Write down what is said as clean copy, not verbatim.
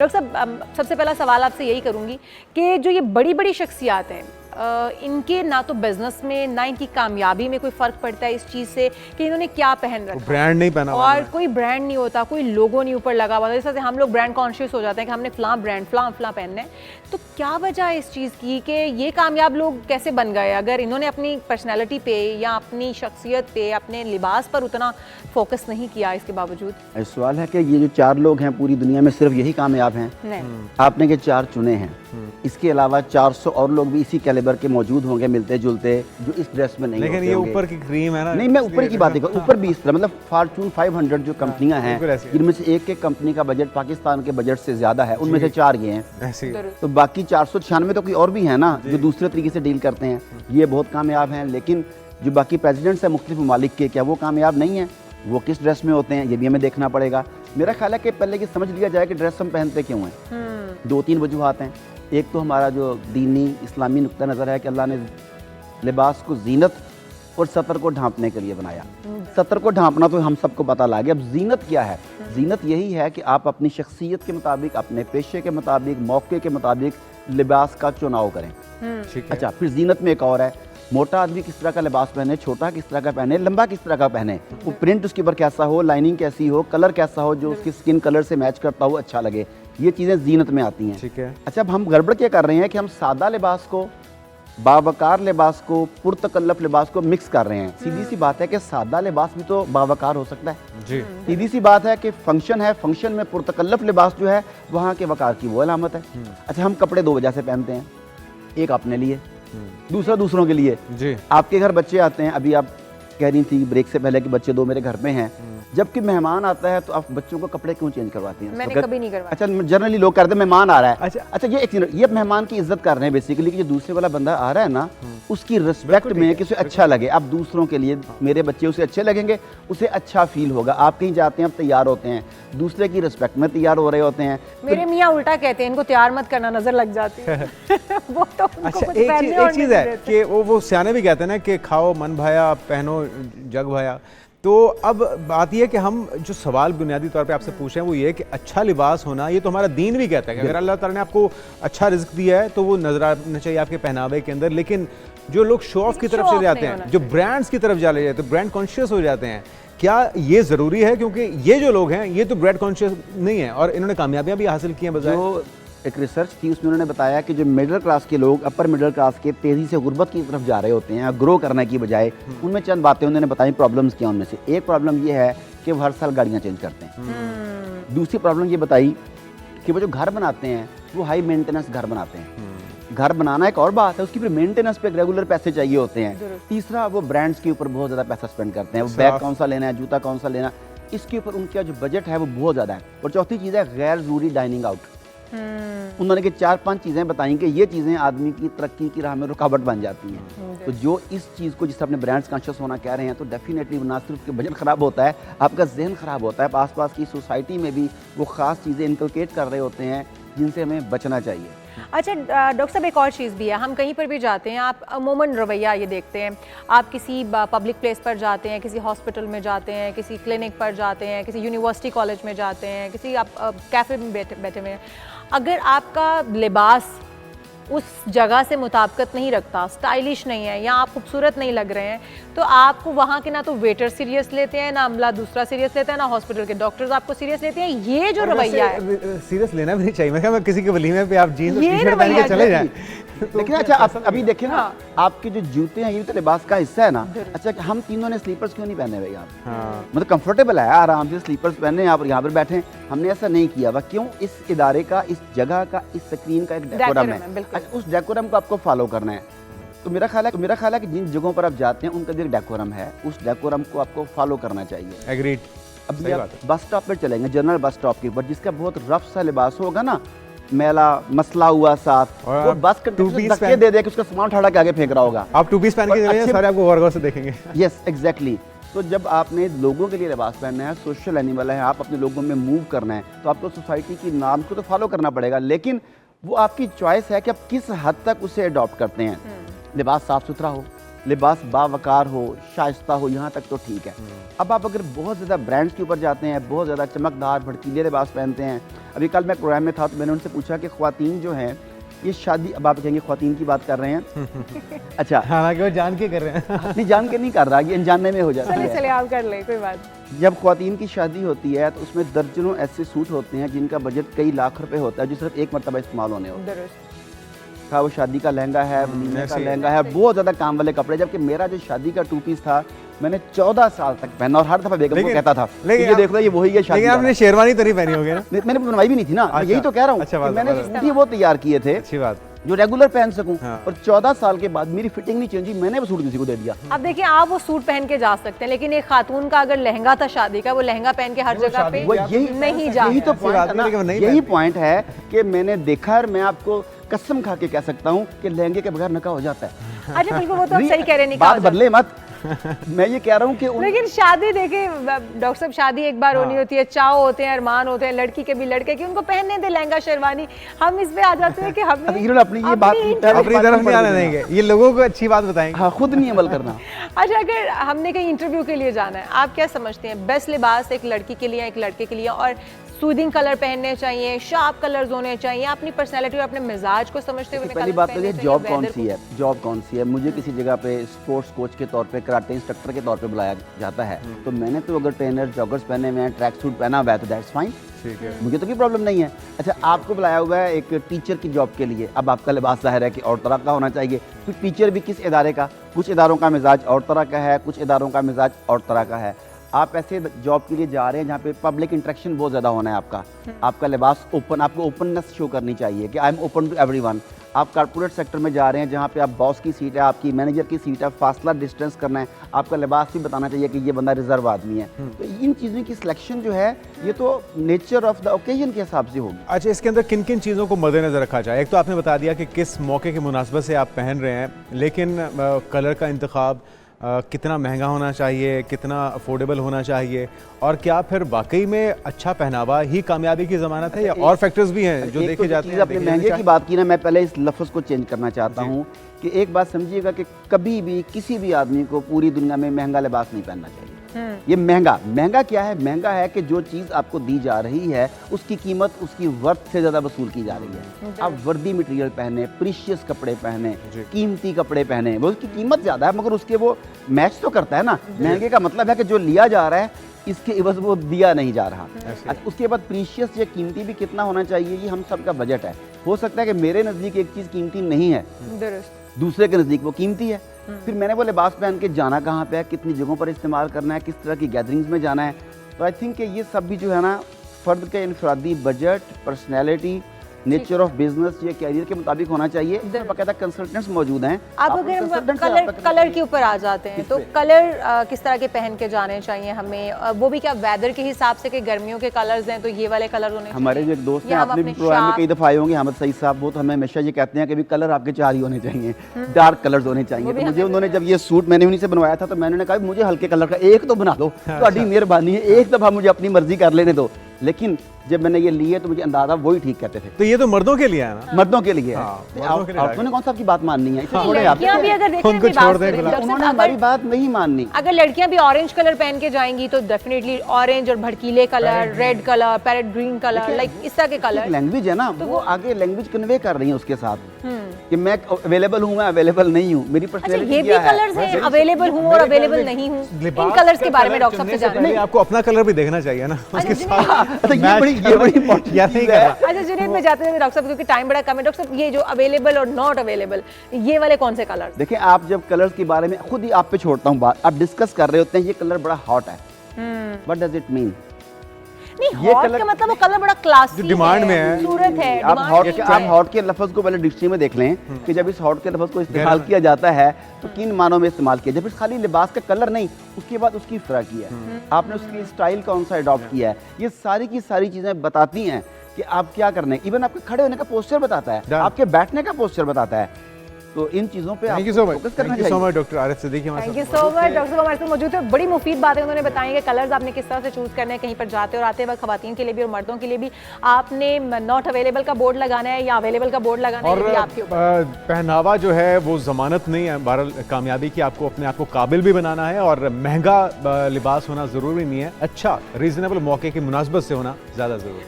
Doctor साहब, सबसे पहला सवाल आपसे यही करूंगी कि जो ये बड़ी बड़ी शख्सियात हैं, इनके ना तो बिजनेस में ना इनकी कामयाबी में कोई फ़र्क पड़ता है इस चीज़ से कि इन्होंने क्या पहन रखा, ब्रांड नहीं पहना और कोई ब्रांड नहीं होता, कोई लोगो नहीं ऊपर लगा हुआ। जैसे हम लोग ब्रांड कॉन्शियस हो जाते हैं कि हमने फ़लाँ ब्रांड फ़लाँ पहनना है। तो क्या वजह है इस चीज़ की कि ये कामयाब लोग कैसे बन गए अगर इन्होंने अपनी पर्सनैलिटी पे या अपनी शख्सियत पे, अपने लिबास पर उतना फोकस नहीं किया इसके बावजूद? सवाल है कि ये जो 4 लोग हैं पूरी दुनिया में सिर्फ यही कामयाब हैं? नहीं, आपने के 4 चुने हैं, इसके अलावा 400 और लोग भी इसी कैलिबर के मौजूद होंगे मिलते जुलते जो इस ड्रेस में नहीं लेकिन होते ये होंगे। ऊपर की क्रीम है ना, नहीं, मैं ऊपर की बात नहीं कर, ऊपर भी इस तरह मतलब फॉर्चून 500 जो कंपनियां हैं जिनमें से एक कंपनी का बजट पाकिस्तान के बजट से ज्यादा है, उनमें से 4 ये हैं। ऐसी तो बाकी 496 तो कोई और भी है ना जो दूसरे तरीके से डील करते हैं, ये बहुत कामयाब हैं। लेकिन जो बाकी प्रेसिडेंट्स हैं मुख्तलिफ ममालिक के, क्या वो कामयाब नहीं हैं? वो किस ड्रेस में होते हैं ये भी हमें देखना पड़ेगा। मेरा ख्याल है कि पहले ये समझ लिया जाए कि ड्रेस हम पहनते क्यों हैं। 2-3 वजूहात हैं। एक तो हमारा जो दीनी इस्लामी नुक्ता नज़र है कि अल्लाह ने लिबास को जीनत और सतर को ढांपने के लिए बनाया। सतर को ढांपना तो हम सबको पता लग गया। अब जीनत क्या है? जीनत यही है कि आप अपनी शख्सियत के मुताबिक, अपने पेशे के मुताबिक, मौके के मुताबिक लिबास का चुनाव करें। अच्छा, फिर जीनत में एक और है, मोटा आदमी किस तरह का लिबास पहने, छोटा किस तरह का पहने, लंबा किस तरह का पहने, वो प्रिंट उसके ऊपर कैसा हो, लाइनिंग कैसी हो, कलर कैसा हो जो उसकी स्किन कलर से मैच करता हो, अच्छा लगे। ये चीज़ें जीनत में आती हैं। ठीक है। अच्छा, अब हम गड़बड़ क्या कर रहे हैं कि हम सादा लिबास को, बावकार लिबास को, पुरतकल्लफ लिबास को मिक्स कर रहे हैं। सीधी सी बात है कि सादा लिबास भी तो बावकार हो सकता है। जी, सीधी सी बात है कि फंक्शन है, फंक्शन में पुरतकल्लफ लिबास जो है वहाँ के वकार की वो अलामत है। अच्छा, हम कपड़े 2 वजह से पहनते हैं, एक अपने लिए, दूसरा दूसरों के लिए। जी, आपके घर बच्चे आते हैं, अभी आप कह रही थी ब्रेक से पहले कि बच्चे 2 मेरे घर में हैं। जबकि मेहमान आता है तो आप बच्चों को कपड़े क्यों चेंज करवाती हैं? मैंने कभी नहीं करवाया। अच्छा, जनरली लोग करते हैं, मेहमान आ रहा है। अच्छा, ये मेहमान की इज्जत कर रहे हैं बेसिकली कि जो दूसरे वाला बंदा आ रहा है ना, उसकी रिस्पेक्ट में कि उसे अच्छा लगे। अब दूसरों के लिए मेरे बच्चे उसे अच्छे लगेंगे, उसे अच्छा फील होगा। आप कहीं जाते हैं, आप तैयार होते हैं, दूसरे की रिस्पेक्ट में तैयार हो रहे होते हैं। मेरे मियाँ उल्टा कहते हैं, इनको तैयार मत करना, नजर लग जाती है। वो तो उनको अच्छा, कुछ एक पहनने और चीज़ नहीं है देते। कि वो सियाने भी कहते हैं ना कि खाओ मन भाया, पहनो जग भाया। तो अब बात यह है कि हम जो सवाल बुनियादी तौर पे आपसे पूछ रहे हैं वो ये है कि अच्छा लिबास होना, ये तो हमारा दीन भी कहता है कि अगर अल्लाह ताला ने आपको अच्छा रिज्क दिया है तो वो नजर आना चाहिए आपके पहनावे के अंदर। लेकिन जो लोग शो ऑफ की तरफ show चले off जाते नहीं हैं, होना जो ब्रांड्स की तरफ चले जाते हैं, ब्रांड कॉन्शियस हो जाते हैं, क्या ये ज़रूरी है? क्योंकि ये जो लोग हैं ये तो ब्रांड कॉन्शियस नहीं है और इन्होंने कामयाबियाँ भी हासिल की हैं बजाय। जो एक रिसर्च थी उसमें उन्होंने बताया कि जो मिडिल क्लास के लोग, अपर मिडिल क्लास के तेज़ी से गुर्बत की तरफ जा रहे होते हैं ग्रो करने की बजाय, उनमें चंद बातें उन्होंने बताई, प्रॉब्लम्स क्या उनमें से। एक प्रॉब्लम ये है कि वो हर साल गाड़ियाँ चेंज करते हैं। दूसरी प्रॉब्लम ये बताई कि वो जो घर बनाते हैं वो हाई मेंटेनेंस घर बनाते हैं। घर बनाना एक और बात है, उसकी फिर मेंटेनेंस पे रेगुलर पैसे चाहिए होते हैं। तीसरा, वो ब्रांड्स के ऊपर बहुत ज़्यादा पैसा स्पेंड करते हैं। वो बैग कौन सा लेना है, जूता कौन सा लेना, इसके ऊपर उनका जो बजट है वो बहुत ज़्यादा है। और चौथी चीज़ है गैर ज़रूरी डाइनिंग आउट। उन्होंने कि 4-5 चीज़ें बताई कि ये चीज़ें आदमी की तरक्की की राह में रुकावट बन जाती हैं। तो जो इस चीज़ को जिससे अपने ब्रांड्स कॉन्शियस होना कह रहे हैं, तो डेफिनेटली ना सिर्फ के बजट ख़राब होता है, आपका जहन ख़राब होता है, आस-पास की सोसाइटी में भी वो ख़ास चीज़ें इनकलकेट कर रहे होते हैं जिनसे हमें बचना चाहिए। अच्छा डॉक्टर साहब, एक और चीज़ भी है, हम कहीं पर भी जाते हैं, आप अमूमन रवैया ये देखते हैं, आप किसी पब्लिक प्लेस पर जाते हैं, किसी हॉस्पिटल में जाते हैं, किसी क्लिनिक पर जाते हैं, किसी यूनिवर्सिटी कॉलेज में जाते हैं, किसी आप कैफ़े में बैठे हुए हैं, अगर आपका लिबास उस जगह से मुताबिकत नहीं रखता, स्टाइलिश नहीं है या आप खूबसूरत नहीं लग रहे हैं, तो आपको वहाँ के ना तो वेटर सीरियस लेते हैं, ना अमला दूसरा सीरियस लेता है, ना हॉस्पिटल के डॉक्टर्स आपको सीरियस लेते हैं। ये जो रवैया है, सीरियस लेना भी नहीं चाहिए। मैं क्या, किसी के वलीमे पे आप जीन्स और ये टी-शर्ट पहन के चले जाएं। लेकिन अच्छा, आप अभी देखें ना, आपके जो जूते हैं ये भी तो लिबास का हिस्सा है ना। अच्छा, हम तीनों ने स्लीपर्स क्यों नहीं पहने हुए? आप मतलब कंफर्टेबल है, आराम से स्लीपर्स पहने आप यहाँ पर बैठे। हमने ऐसा नहीं किया हुआ। क्यों? इस इदारे का, इस जगह का, इस स्क्रीन का एक डेकोरम है। अच्छा, उस डेकोरम को आपको फॉलो करना है। तो मेरा ख्याल है कि जिन जगहों पर आप जाते हैं उनका भी एक डेकोरम है, उस डेकोरम को आपको फॉलो करना चाहिए। एग्रीड। अभी आप बस स्टॉप पर चलेंगे, जनरल बस स्टॉप के ऊपर, जिसका बहुत रफ सा लिबास होगा ना, मैला मसला हुआ साथ, वो बस धक्के दे दे के उसका सामान उठा के आगे फेंक रहा होगा। आप 2 पीस पहन के जाइए, सारे आपको गौर से देखेंगे। Yes, exactly. तो जब आपने लोगों के लिए लिबास पहनना है, सोशल एनिमल है, आप अपने लोगों में मूव करना है, तो आपको सोसाइटी की नॉर्म्स को तो फॉलो करना पड़ेगा। लेकिन वो आपकी चॉइस है कि आप किस हद तक उसे अडॉप्ट करते हैं। लिबास साफ सुथरा हो, लिबास बावकार हो, शाइस्ता हो, यहाँ तक तो ठीक है। अब आप अगर बहुत ज़्यादा ब्रांड्स के ऊपर जाते हैं, बहुत ज़्यादा चमकदार भड़कीले लिबास पहनते हैं। अभी कल मैं प्रोग्राम में था तो मैंने उनसे पूछा कि ख्वातीन जो हैं ये शादी, अब आप कहेंगे ख्वातीन की बात कर रहे हैं अच्छा, हालांकि वो जान के कर रहे हैं नहीं जान के नहीं कर रहा, ये अनजाने में हो जाता चलिए है। चलिए आप कर ले, कोई बात। जब ख्वातीन की शादी होती है तो उसमें दर्जनों ऐसे सूट होते हैं जिनका बजट कई लाख रुपए होता है, जो सिर्फ एक मरतबा इस्तेमाल होने होते हैं। दुरुस्त। था वो शादी का लहंगा है, वलीमे का ऐसे- लहंगा है, बहुत ज़्यादा काम वाले कपड़े। जबकि मेरा जो शादी का 2 पीस था मैंने 14 साल तक पहना और हर दफा बेगम को लेकिन- कहता था लेकिन ये आप- देख लो ये वही है शादी लेकिन वाला। आपने शेरवानी तो नहीं पहनी होगी ना? मैंने बनवाई भी नहीं थी ना, मैं यही तो कह रहा हूँ अच्छा कि बात है, मैंने बात है। सूट ही वो तैयार किए थे अच्छी बात। जो रेगुलर पहन सकूं। हाँ। और 14 साल के बाद मेरी फिटिंग नहीं चेंज हुई, मैंने वो सूट किसी को दे दिया। अब देखिए आप वो सूट पहन के जा सकते हैं, लेकिन एक खातून का अगर लहंगा था शादी का, वो लहंगा पहन के हर जगह पे वो यही नहीं जा यही तो ऐसी बात पॉइंट है नहीं, लेकिन वो ना, नहीं यही पहनते। पॉइंट है कि मैंने देखा और मैं आपको कसम खा के कह सकता हूँ कि लहंगे के बगैर नका हो जाता है। अच्छा बिल्कुल, वो तो आप नहीं, सही कह रहे हैं, निकाह बात हो जाता बदले मत मैं ये कह रहा हूँ कि लेकिन शादी देखिए डॉक्टर साहब, शादी एक बार होनी होती है, चाव होते हैं, अरमान होते हैं, लड़की के भी लड़के के, उनको पहनने दे लहंगा शेरवानी। हम इस पे आ जाते हैं कि हमें इन्होंने अपनी ये बात अपनी तरफ नहीं आने देंगे, ये लोगों को अच्छी बात बताएंगे। हाँ, खुद नहीं अमल करना। अच्छा, अगर हमने कहीं इंटरव्यू के लिए जाना है, आप क्या समझते हैं बेस्ट लिबास एक लड़की के लिए, एक लड़के के लिए? और सूदिंग कलर पहनने चाहिए, शार्प कलर्स होने चाहिए, अपनी पर्सनैलिटी और अपने मिजाज को समझते हुए पहली बात तो ये जॉब कौन सी है, जॉब कौन सी है। मुझे किसी जगह पे स्पोर्ट्स कोच के तौर पे, कराटे इंस्ट्रक्टर के तौर पे बुलाया जाता है, तो मैंने तो अगर ट्रेनर जॉगर्स पहने हुए हैं, ट्रैक सूट पहना हुआ है तो दैट्स फाइन, ठीक है। मुझे तो कोई प्रॉब्लम नहीं है। अच्छा, आपको बुलाया हुआ है एक टीचर की जॉब के लिए, अब आपका लिबास ज़ाहिर है कि और तरह का होना चाहिए। तो टीचर भी किस इदारे का, कुछ इदारों का मिजाज और तरह का है, कुछ इदारों का मिजाज और तरह का है। आप ऐसे जॉब के लिए जा रहे हैं जहाँ पे पब्लिक इंटरेक्शन बहुत ज़्यादा होना है, आपका लिबास ओपन, आपको ओपननेस शो करनी चाहिए कि I am open to everyone. आप कारपोरेट सेक्टर में जा रहे हैं जहाँ पे आप बॉस की सीट है, आपकी मैनेजर की सीट है, फासला डिस्टेंस करना है, आपका लिबास भी बताना चाहिए कि ये बंदा रिजर्व आदमी है। तो इन चीज़ों की सिलेक्शन जो है ये तो नेचर ऑफ द ओकेजन के हिसाब से होगी। अच्छा, इसके अंदर किन किन चीज़ों को मद्देनजर रखा जाए? एक तो आपने बता दिया कि किस मौके की मुनासबत से आप पहन रहे हैं, लेकिन कलर का इंतखाब कितना महंगा होना चाहिए, कितना अफोर्डेबल होना चाहिए, और क्या फिर वाकई में अच्छा पहनावा ही कामयाबी की ज़मानत है या और फैक्टर्स भी हैं जो देखे जाते हैं? आपने महंगे की बात की ना, मैं पहले इस लफ्ज़ को चेंज करना चाहता हूँ कि एक बात समझिएगा कि कभी भी किसी भी आदमी को पूरी दुनिया में महंगा लिबास नहीं पहनना चाहिए। ये महंगा क्या है? महंगा है कि जो चीज़ आपको दी जा रही है उसकी कीमत उसकी वर्थ से ज़्यादा वसूल की जा रही है। आप वर्दी मटेरियल पहने, प्रीशियस कपड़े पहने, कीमती कपड़े पहने, वो उसकी कीमत ज़्यादा है मगर उसके वो मैच तो करता है ना। महंगे का मतलब है कि जो लिया जा रहा है इसके इवज़ वो दिया नहीं जा रहा। अच्छा, उसके बाद प्रीशियस या कीमती भी कितना होना चाहिए, ये हम सबका बजट है। हो सकता है कि मेरे नज़दीक एक चीज़ कीमती नहीं है, दूसरे के नज़दीक वो कीमती है। फिर मैंने वो लिबास पहन के जाना कहाँ पे है, कितनी जगहों पर इस्तेमाल करना है, किस तरह की गैदरिंग्स में जाना है। तो आई थिंक कि ये सब भी जो है ना फ़र्द के इनफरादी budget, personality, nature of business, ये कैरियर के मुताबिक होना चाहिए। बाकायदा कंसल्टेंट्स मौजूद हैं। आप अगर हम कलर के ऊपर आ जाते हैं तो कलर किस तरह के पहन के जाने चाहिए हमें? वो भी क्या वेदर के हिसाब से कि गर्मियों के कलर्स हैं तो ये वाले कलर होने चाहिए? हमारे जो एक दोस्त हैं, आपने भी प्रोग्राम में कई दफ़ा आए होंगे, अहमद सईद साहब, वो तो हमें हमेशा ये कहते हैं कि भी कलर आपके 4 ही होने चाहिए, डार्क कलर्स होने चाहिए। तो मुझे उन्होंने जब ये सूट मैंने उन्हीं से बनवाया था तो मैंने कहा मुझे हल्के कलर का एक तो बना दो, तो मेहरबानी है, एक दफ़ा मुझे अपनी मर्जी कर लेने दो। लेकिन जब मैंने ये लिए तो मुझे अंदाजा वही ठीक कहते थे। तो ये तो मर्दों के लिए है ना? मर्दों के लिए है। मर्दों आपने कौन सा आपकी बात माननी है? लड़कियां भी अगर देखें उनको छोड़ दें, उन्होंने हमारी बात नहीं माननी। अगर लड़कियां भी ऑरेंज कलर पहन के जाएंगी तो डेफिनेटली ऑरेंज और भड़कीले colour, red colour, parrot green colour, like इस तरह के कलर। लैंग्वेज है ना, वो आगे लैंग्वेज कन्वे कर रही है उसके साथ कि मैं अवेलेबल हूँ, मैं अवेलेबल नहीं हूँ, मेरी पर्सनैलिटी ये भी कलर्स हैं, अवेलेबल हूँ और अवेलेबल नहीं हूँ। इन कलर्स के बारे में डॉक्टर साहब से जानना है। आपको अपना कलर भी देखना चाहिए ना उसके साथ। ये बड़ी इंपॉर्टेंट चीज़ है। अच्छा जुनैद में जाते हैं डॉक्टर साहब, क्योंकि टाइम बड़ा कम है। डॉक्टर साहब, ये जो अवेलेबल और नॉट अवेलेबल, ये वाले कौन से कलर? देखिए, आप जब कलर्स के बारे में खुद ही आप पे छोड़ता हूँ बात, आप डिस्कस कर रहे होते हैं ये कलर बड़ा हॉट है, व्हाट डज इट मीन? नहीं, हॉट का मतलब वो कलर बड़ा क्लासी है, डिमांड में है, खूबसूरत है। आप हॉट के लफ्ज़ को पहले डिक्शनरी में देख लें कि जब इस हॉट के लफ्ज़ को इस्तेमाल किया जाता है तो किन मानों में इस्तेमाल किया। जब इस खाली लिबास का कलर नहीं, उसके बाद उसकी फ़िराकी है, आपने उसकी स्टाइल कौन सा अडॉप्ट किया है, ये सारी की सारी चीज़ें बताती हैं कि आप क्या करने। इवन आपके खड़े होने का पोस्चर बताता है, आपके बैठने का पोस्चर बताता है। तो इन चीज़ों पे thank you so much, focus करना थैंक यू सो चाहिए। मच डॉक्टर आरिफ सिद्दीकी हमारे थैंक यू साथ सो मौजूद मच थे। डॉक्टर साहब हमारे साथ मौजूद थे। बड़ी मुफीद बातें उन्होंने बताई कि कलर्स आपने किस तरह से चूज़ करने हैं कहीं पर जाते और आते वक्त खवातीन के लिए भी और मर्दों के लिए भी। आपने नॉट अवेलेबल का बोर्ड लगाना है या अवेलेबल का बोर्ड लगाना है, और ये भी आपके ऊपर। पहनावा जो है वो ज़मानत नहीं है बहरहाल कामयाबी की। आपको अपने आप को काबिल भी बनाना है और महंगा लिबास होना ज़रूरी नहीं है, अच्छा रीज़नेबल मौके की मुनासबत से होना ज़्यादा ज़रूरी है।